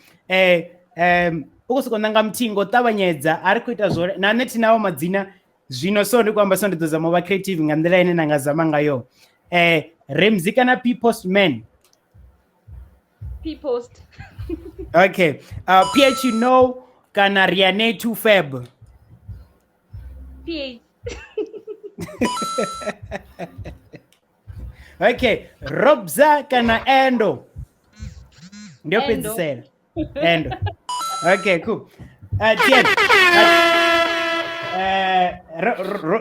ukusikonanga mtingo tabanyedza ari kuita zvore nane tinawo madzina zvino so ndi kwamba so ndidzoza va creative nga ndela ine nangazama ngayo Remzi kana P-Postman. P-Post. Okay. PH you know kana Riane 2 Feb. PH. Okay. Robza kana Endo. Ndio pesa. Endo. Okay, cool. Tien.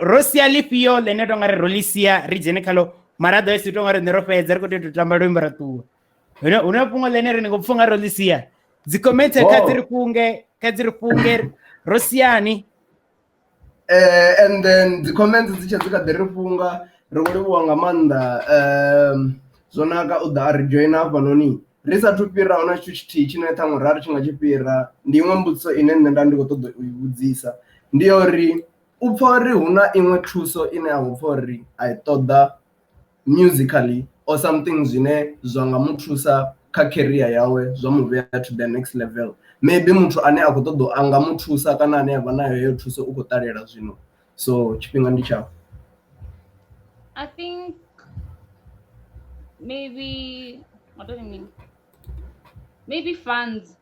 Rosia lipio lene tongare rolisia regione kalo marado esi tongare neropeza kuti tutamba rwimbo tu. Unapunga lene rene kufunga rolisia. Zikommente kadziri punge Rosiani. And then the comments zichazika deripunga rokuri wanga manda zonaka udari join up vanoni. Risa tupira ona chuchiti chinoita murari chinga chipira ndimwe mbutso ine nenda ndikotodo uyibudzisa ndiyori upfori huna imwe thuso ine upfori aitoda musically or something zvine zvanga muthusa ka career yawe zvamuveya to the next level. Maybe muthu ane akotodo anga muthusa kana ane ava nayo yo thuso ukotarela zvino. So chipinga ndichao. I think maybe what do you mean? Maybe funds,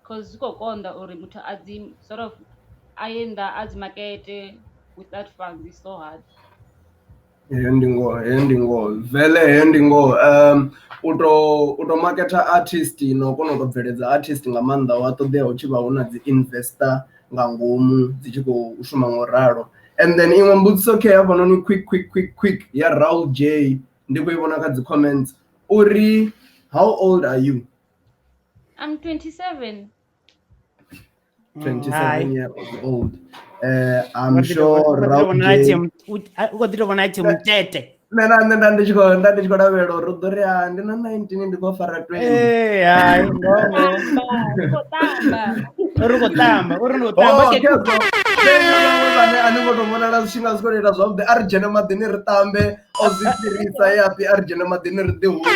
because Konda or Muta Azim sort of ayenda as market with that funds is so hard. Ending uto marketer artist no kono kubveledza artist nga manda watodea uchiva una dzi investor nga ngomu dzichiko ushuma ngoraro. And then imwe mbudziso okay avanoni quick ya Raul J ndikuivona ka dzi comments uri how old are you? I'm 27. 27 years old. I'm sure Raul J nenda ndichikoda vero rudhori ndina 19 ndikofara 20. Urikotamba anikotomonana zvishinga zvikorera zvakuti arijene madhini ritambe ozvipirisa yapi arijene madhini ridihuke.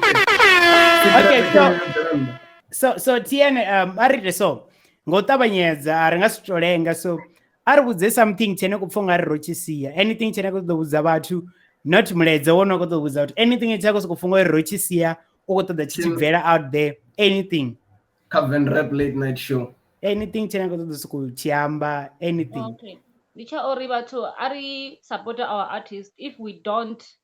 So tiene arite so ngotabanyedza aringasitolenga so aribudze something chene kupfunga rirochisiya anything chene kutobudza vatu not muledza wona kutobudza kuti anything chako sikufunga rirochisiya ukotoda chichibvera out there anything Coven Rap Late Night Show anything chene kutoda sikuchiamba anything. Okay. Licha ori vatu ari support our artists if we don't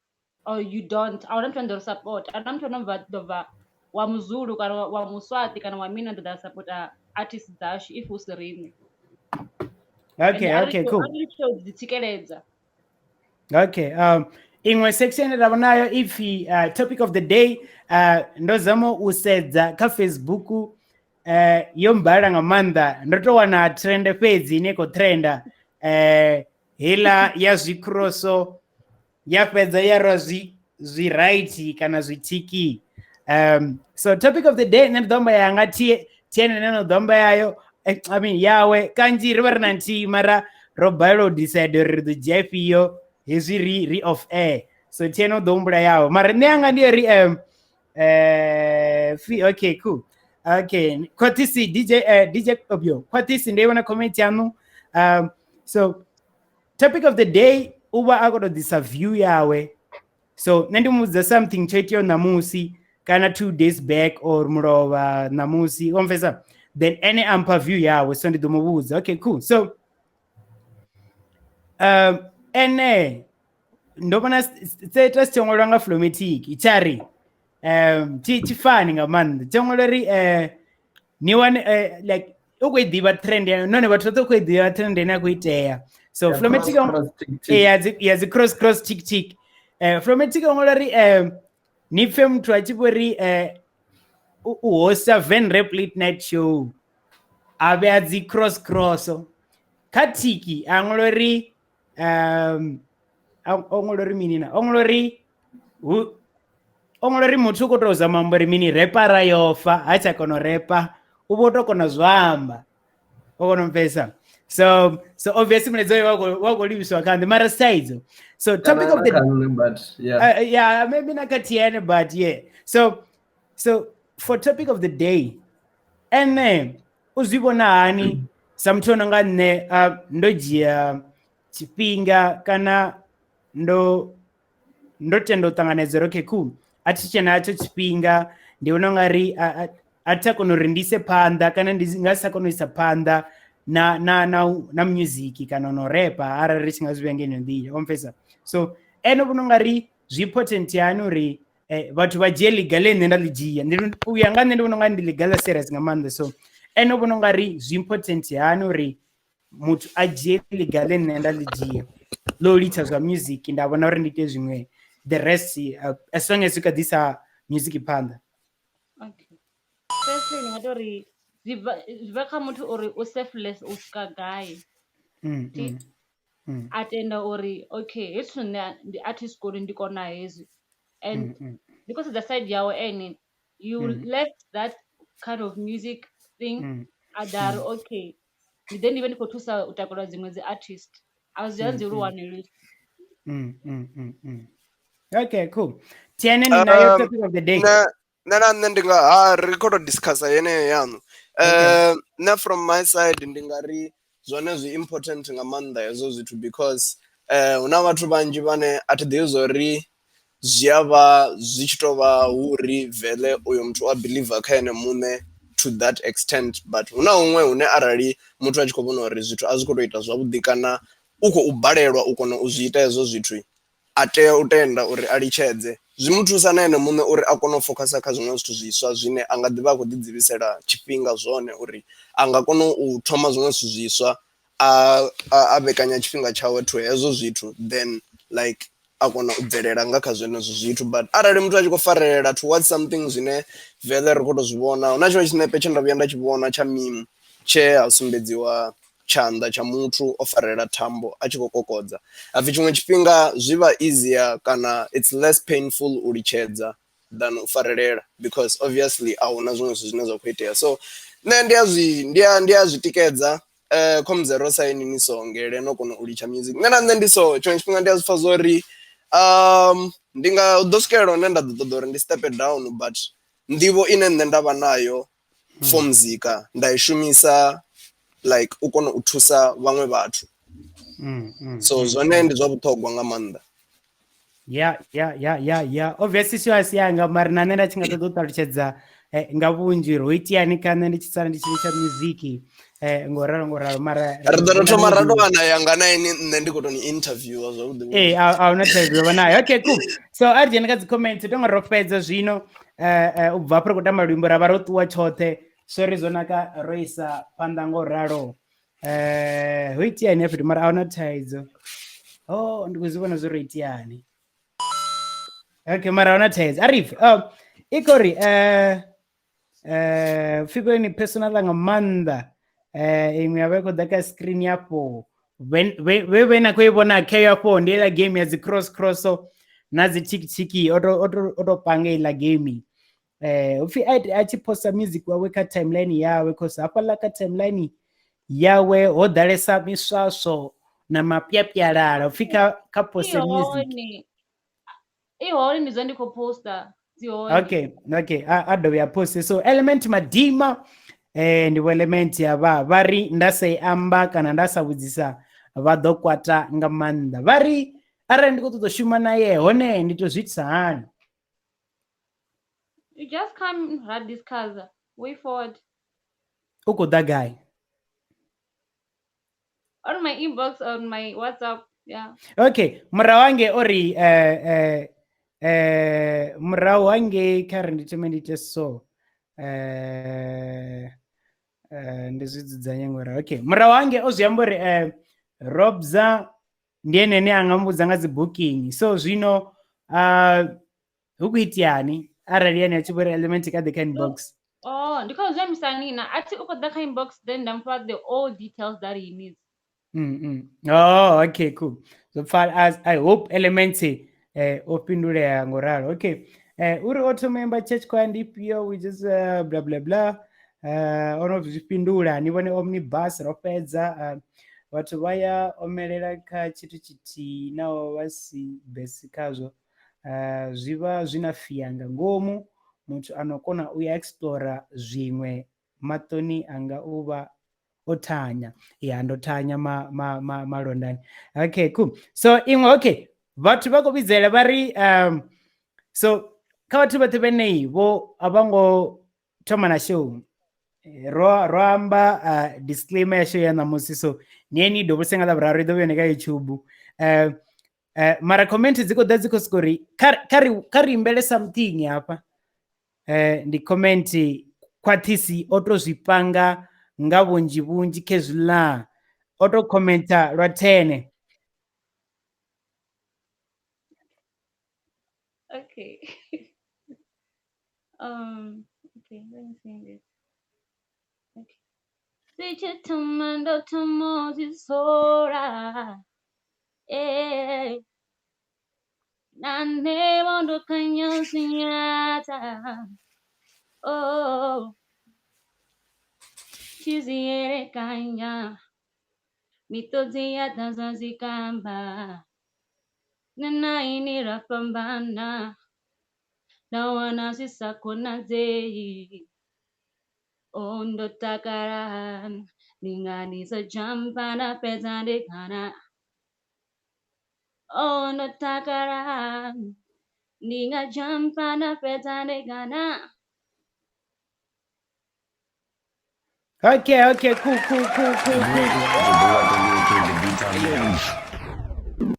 or you don't I want to support and I'm trying to wa Muzulu kana wa Muswati kana wa mina ndo support artists dash if usirini. Okay, cool. Okay, in section rabanayo if topic of the day ndozamo usedza ka Facebook yo mbala nga maanḓa ndo to wana trend fhedzi ine khou trenda hela ya zwikroso ya fhedza ya rwa zwi right kana zwi tiki. So topic of the day nṋe ndi ḓo amba yanga tiene neno ḓo amba yayo I mean yawe kanzhi ri vha ri na nthihi mara ro balelwa u decide uri ri ḓo dzhia ifhio hezwi ri off air. So tiene u ḓo humbula yawe mara nṋe yanga ndi ri okay cool. Okay, Kwatisi DJ Obio. Kwatisi ndio wana comment yanu. So topic of the day uba akodo disa view yawe. So nandi mudza something chetio namusi kana 2 days back or murova namusi konfesa then any ampa view yawe so ndi domubudza. Okay cool. So ene ndobona tseta sichongolwa nga Flomatic ichari chifani nga maanḓa chongolo ri ni wane like ukwiḓivha trend none vhathu vhoṱhe ukwiḓivha trend ine ya khou itea. So Flomatic ya dzi cross tick Flomatic ongolo ri ni pfe muthu a tshi vho ri u hosta Van Rap Late Night Show a vhea dzi cross kha tiki angolo ri ongolo ri mini na ongolo ri muthu u khou tou zama amba uri mini repara yo fa ha tsha kona u repa u vho tou kona zwo amba u kona u pfesa. So obviously mulaedza wayo wa khou livhiswa kha nḓe mara saidzo. So topic of the day yeah maybe na kha tiene but yeah so for topic of the day ene u zwi vhona hani sa muthu ono nga nne ndo dzhia tshifhinga kana ndo tenda u ṱanganedza okay cool a thi tshena hatsho tshifhinga ndi vhona nga ri a thi kona uri ndi ise phanḓa kana ndi nga sa kona u isa phanḓa na music kana no repa arali ri tshi nga zwi vhea ngeno nḓila omfesa. So ene vhona nga ri zwi important yani uri vhathu vha dzhie ḽiga ḽe nṋe nda ḽi dzhia u ya nga nṋe ndi vhona nga ndi ḽiga ḽa serious nga maanḓa. So ene vhona nga ri zwi important yani uri muthu a dzhie ḽiga ḽe nṋe nda ḽi dzhia ḽo litsha zwa music nda vhona uri ndi ite zwiṅwe the rest as long as you can ḓisa music phanḓa. Okay, firstly ni nga tori zwi bva kha muthu uri u selfless u swika gai a tenda uri okay hezwi nṋe ndi artist kodi ndi kona hezwi and because the side yawe ene you left that kind of music thing adari okay then ndi vhe ndi khou thusa u takalwa dziṅwe dzi artist a zwi anzeli u wanelisa. Okay cool. Tiene ni nayo topic of the day. Nṋe ndi nga ri khou tou discussa yeneyo yanu na from my side ndi nga ri zwone zwi important nga maanḓa hezwo zwithu because hu na vhathu vhanzhi vhane a thi ḓivhi zwa uri zwi a vha zwi tshi tou vha hu uri vele uyo muthu a believer kha ene muṋe to that extent but hu na huṅwe hune arali muthu a tshi khou vhona uri zwithu a zwi khou tou ita zwavhuḓi kana u khou balelwa u kona u zwi ita hezwo zwithu a tea u tenda uri a litshedze zwi muthusa na ene muṋe uri a kone u focusa kha zwiṅwe zwithu zwiswa zwine a nga ḓivha a khou ḓidzivisela tshifhinga zwone uri a nga kona u thoma zwiṅwe zwithu zwiswa a vhekanya tshifhinga tshawe to hezwo zwithu then like a kona u bvelela nga kha zwenezwo zwithu. But arali muthu a tshi khou farelela towards something zwine vele ri khou tou zwi vhona hu na tshiṅwe tshinepe tshe nda vhuya nda tshi vhona tsha meme tshe ha sumbedziwa tshanḓa tsha muthu o farelela thambo a tshi khou kokodza hapfi tshiṅwe tshifhinga zwi vha easier kana it's less painful u litshedza than u farelela because obviously a huna zwiṅwe zwithu zwine zwa khou itea. So nṋe ndi a zwi tikedza khomzero saini ni songele no kona u litsha music nṋe na nṋe ndi so tshiṅwe tshifhinga ndi a zwi pfa zwa uri ndi nga ḓo swikelela hune nda ḓo ṱoḓa uri ndi step down but nḓivho ine nṋe nda vha nayo for muzika nda i shumisa like u kona u thusa vhaṅwe vhathu so zwone ndi zwa vhuṱhogwa nga maanḓa. Yeah obviously sio asiyanga mara na nṋe nda tshi nga ṱoḓa u ṱalutshedza nga vhunzhi ro itiani kana ndi tshi sala ndi tshi litsha muziki ngoralo mara ri ḓo thoma ra tou vha na yanga na ini nṋe ndi khou tou ni interviewa zwavhuḓi a huna thaidzo vha nayo. Okay cool. So a ri dzhene kha dzi comment tonga ro fhedza zwino u bva afho ri khou tamba luimbo ra vha ro ṱuwa tshoṱhe so ri zwo naka ro isa phanḓa ngo ralo ho itiani afho mara a huna thaidzo ndi khou zwi vhona zwo ro itiani. Okay mara a huna thaidzo arif ikori Figo ni personal nga manda imwe yaveko daka screen yapo wewe na kuibona ke yapo ndela game ya zi cross na zi tiki oto pange ila game ufi achiposta music waweka timeline yawe kosa hapa laka timeline yawe odalesa miswaso na mapyapyalala ufika kaposta music ihori nizo ndiko poster zihori okay ado ya post so element madima ndiwo element yava vari ndasaiamba kana ndasavudzisa vadokwata nga manda vari arali ndikototoshuma naye hone nditozvitisa hani you just come and discuss way forward uko that guy on my inbox on my WhatsApp yeah okay mura wange ori mura wange kare ndite so ndizvidzidzanya ngora okay mura wange ozviyambori Robza ndiye nene angambudza nga booking so zvino ukuitiani arali yani achibora element ka the kind box ndikazvamisana ati uko the kind box then ndampa the all details that he needs oh okay cool so far as I hope elements opindule ngoralo okay uri auto member church kwa ndipio we just blah blah blah ono zvipindula nivone omnibus ropedza vatu vaya omelela ka chitu chiti nao vasi besi kazvo zviva zvinafiyanga ngomu muntu anokona uya explora zvimwe matoni anga uva otanya andotanya malondani okay cool so imwe okay vatu vakovidzela vari so kavatu vatu venei vo avango tomana show roamba disclaimer ya show ya namusi so nieni do vusenga la braro do veneka YouTube mara comment dziko skori kari mbele something hapa ndi comment kwatisi otozvipanga nga bunji kezula auto commenta lwatene okay okay let me see this okay siche tumando tumozi sora nane mondo kanyo sinyata oh chiziere kanya mitozi ya tanzazi kamba nana ini rapambana na wana sisakona zei ondo takaran ningani sa jampana pezande kana ondo takaran ninga jampana pezande kana okay cool okay cool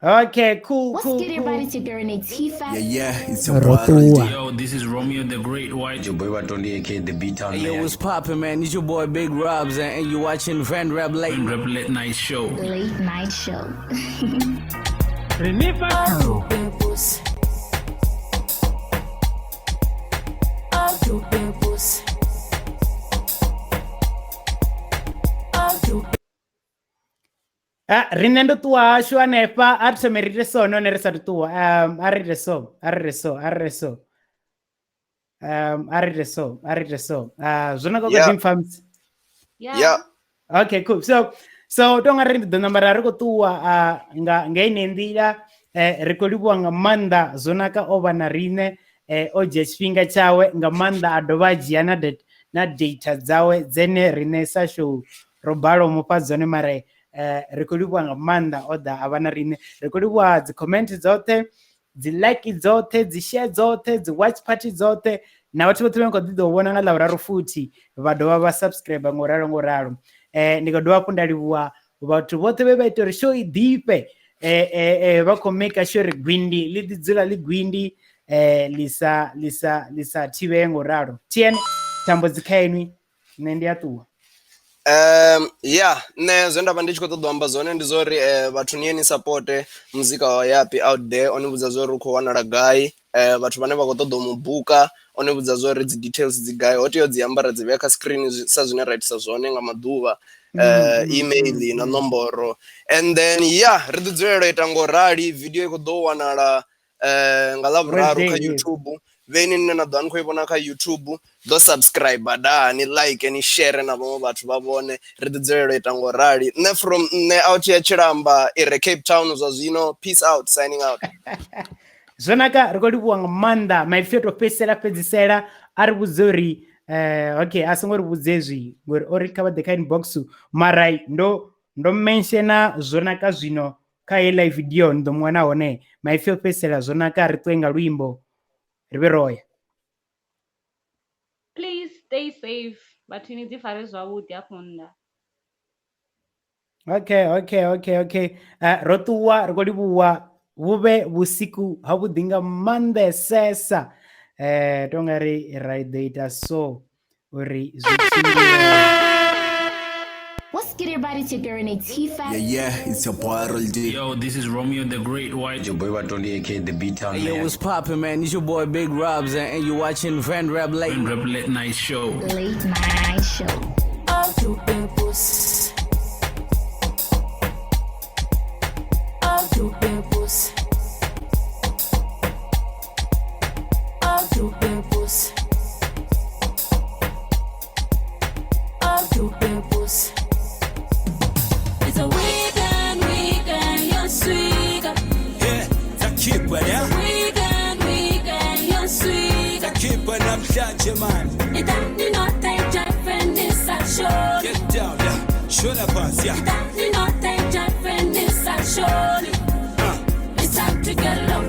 Let's get everybody together in a T-Fat. Yeah, it's your boy. Yo, this is Romeo the Great White. Your boy Watondi aka the Beatown Man. Yo, what's poppin', man? It's your boy Big Robs, and you watching Van Rap Late Night Show. Late Night Show. rinendo tuwa shua nepa atusemerite so no neresatu tuwa arite so zvono kokadimfams yeah okay cool so tongarindi donambara riko tuwa ngainendira rikoliwa nga manda zonaka ova na rine oje chifhinga chawe nga manda adovajiya na data dzawe dzene rine sasho robalo mupa dzone mare rikoliwa nga manda oda avana rine rikoliwa dzicomment dzote dzilike dzote dzishare dzote dziwatch party dzote na vatu vote venkodidovona nga lauraro futi vadova vasubscribe ngoralo ndikodova kundaliwa vatu vote vevaitori show idipe vakomeka sure rigwindi lididzula ligwindi lisa tive ngoralo tiene tambo dzikainwi nendiatuwa yeah ne zwe ndavha ndi tshi khou ṱoḓa u amba zwone ndi zwo uri vhathu niye ni supporte muzika wa yapi out there oni vhudza zwo uri u khou wanala gai vhathu vhane vha khou ṱoḓa u mu buka one vhudza zwori dzi details dzi gai ho tea dzi ambara dzi vhea kha screen sa zwine ra itisa zwone nga maḓuvha email na nomboro and then ri ḓi dzulela ita ngo rali video i kho ḓo wanala nga ḽavhuraru kha YouTube vheni nne na ḓo ni khou i vhona kha YouTube ḓo subscribe da ni like ni share na vhaṅwe vhathu vha vhone ri ḓi dzulela ita ngo rali nne from nne out ya Tshilamba i re Cape Town zwa zwino peace out signing out. Zonaka ri khou livhuwa nga maanḓa maipfi o to fhedzisela a ri vhudze uri okay a songo ri vhudze hezwi ngori o ri kha vha ḓe kha inbox mara ndo mentiona Zonaka zwino kha heyi live video ni ḓo mu wana hone maipfi o fhedzisela Zonaka ri ṱuwe nga luimbo ri vhe roya. Please stay safe but ni dzi fare zwavhuḓi afho nnḓa. Okay. Ro ṱuwa ri khou livhuwa vhuvhe vhusiku havhuḓi nga maanḓesesa tonga ri ra ḓo ita so uri zwi tshimbile. What's get everybody to girl in a T-Fat? Yeah, it's your boy Roll D. Yo, this is Romeo the Great White. Your boy Watoni aka the B-Town Hey, yo, what's poppin', man? It's your boy Big Robs, and you're watching Van Rap Late Night Show. Late Night Show. All you peoples. All you peoples. All you peoples. All you peoples. It's a weekend, you're sweet. Yeah, that keep it down. Weekend, you're sweet. That keep it up, shut your man. It don't not take your friend, it's a show. Get down, yeah. Show the pass, yeah. It don't not take your friend, it's a show. It's time to get low.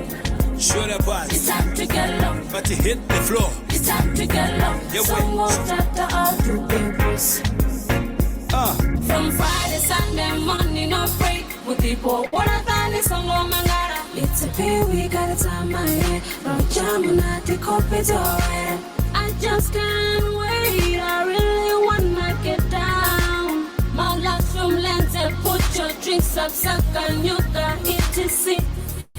Show the pass. It's time to get low. But you hit the floor. It's time to get low. Yeah, Some more chapter all you peoples. From Friday, Sunday, Monday, no break. With people, what I find is some more mangara. It's a pay, we got a time, my head. No jam, not the copy to it. I just can't wait. I really wanna get down. My last room lens and put your drinks up, suck and you can etc.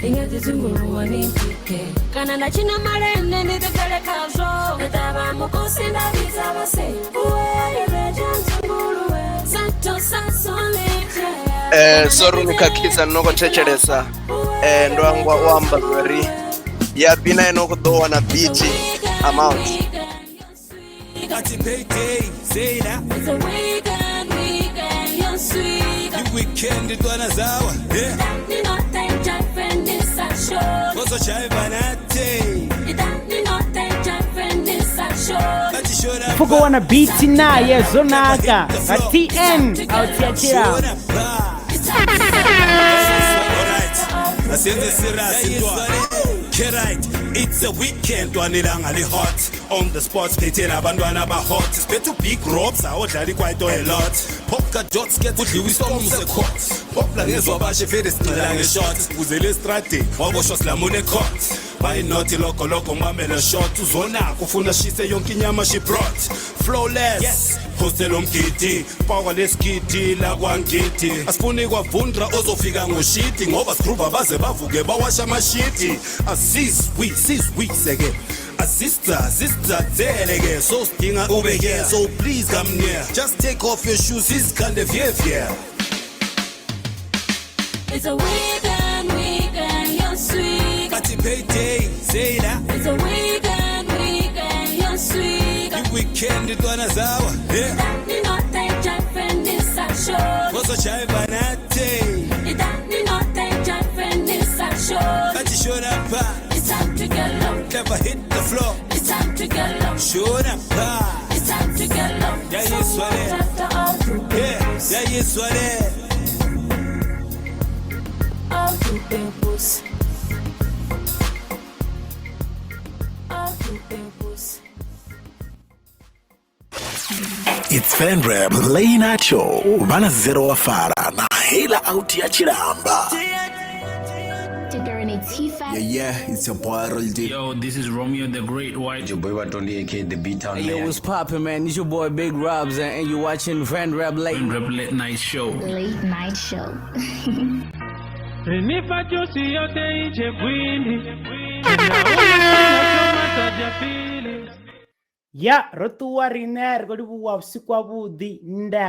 Inga tizunguru wanitike kana na china marene ni tekele kazo etaba mukosi na visa base uwe rejanzunguru sato sasole sorunuka kisa noko chechelesa ndo angwa wamba zwari ya bina enoko ḓo wana beat amount. Ati payday, say that. It's a weekend, you're sweet. You weekend it wana zawa, yeah. Ni no take your friend is a show. Koso chaiva nate. Ni no take your friend is a show. Ati show that. Fuko wana beat naye Zonaka ka TN out ya Tshilamba. Asenze sirasi ntwa. Right, it's a weekend wanilanga li hot on the spot splitting abantwana ba hot siphethe big robs awodlala quite a lot popka dots get udliwa istorm se court popla ngezwa bashe fede sicela nge shot uze le strati wabosho silamune court by not loko mamela shot uzona kufuna shise yonke inyama she brought flawless yes hostel umgidi power leskidi la kwangidi asifuni kwavundra ozofika ngoshiti ngoba scrubber baze bavuke bawasha mashiti assist we seke sister zeleke so stinga ube here so please come near just take off your shoes this kind of yeah. It's a weekend, you're sweet. Party payday, say that. It's a weekend, you're sweet. You weekend it wana zawa, yeah. Ni no take your friend is a show. Koso chaiva nate. Ni no take your friend is a show. Ati show that pa. It's time to get low. Never hit the floor. It's time to get low. Show that pa. It's time to get low. Yeah, you sweat it. Yeah, you sweat it. All you peoples. All you peoples. It's Fan Rap Late Night Show. Bana Zero wa Fara na hela out ya Tshilamba. To girl in a T-Fat. Yeah, it's your boy Roll D. Yo, this is Romeo the Great White. Your boy Watoni aka the B-Town Hey, yo, what's poppin', man? It's your boy Big Robs, and you're watching Van Rap Late Night Show. Late Night Show. Nipa josi yote ije kwini. Naona sina choma tajapili. ya ro ṱuwa riṋe ri khou livhuwa vhusiku wavhuḓi nda